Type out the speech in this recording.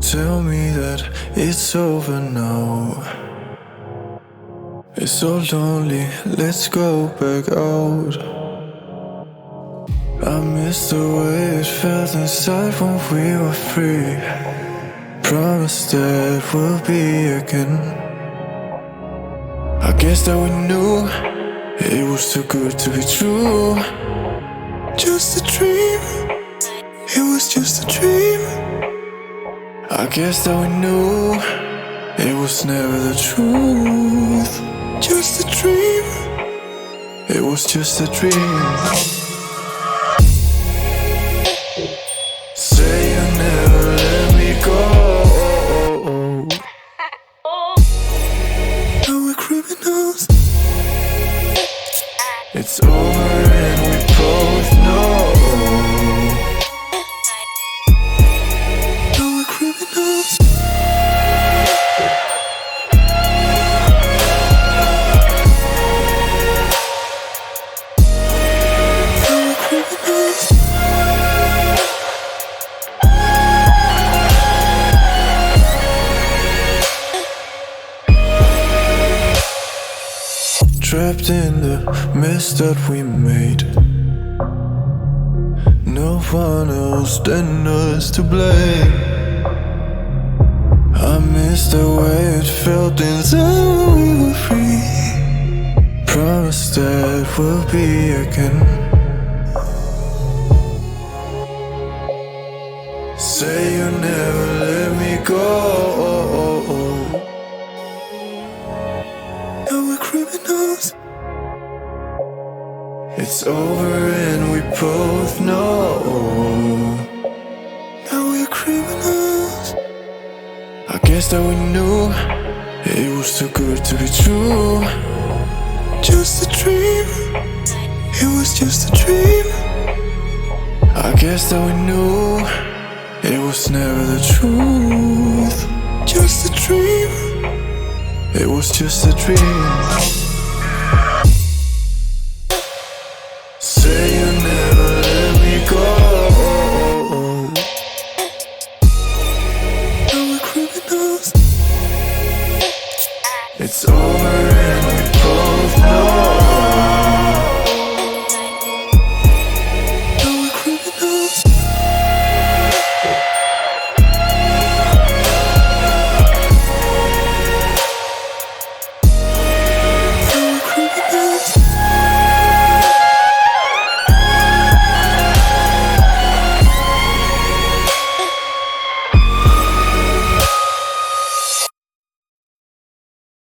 tell me that it's over now. It's so lonely, let's go back out. I miss the way it felt inside when we were free. Promise that we'll be again. I guess that we knew it was too good to be true. Just a dream, it was just a dream. I guess that we knew it was never the truth. Just a dream, it was just a dream. Say you'll never let me go. Now we're criminals. It's over and we both know. Now we're criminals. Trapped in the mess that we made. No one else than us to blame. I miss the way it felt inside we were free. Promise that we'll be again. Say you'll never let me go. Now we're criminals. It's over and we both know. Now we're criminals. I guess that we knew it was too good to be true. Just a dream, it was just a dream. I guess that we knew it was never the truth. Just a dream, it was just a dream.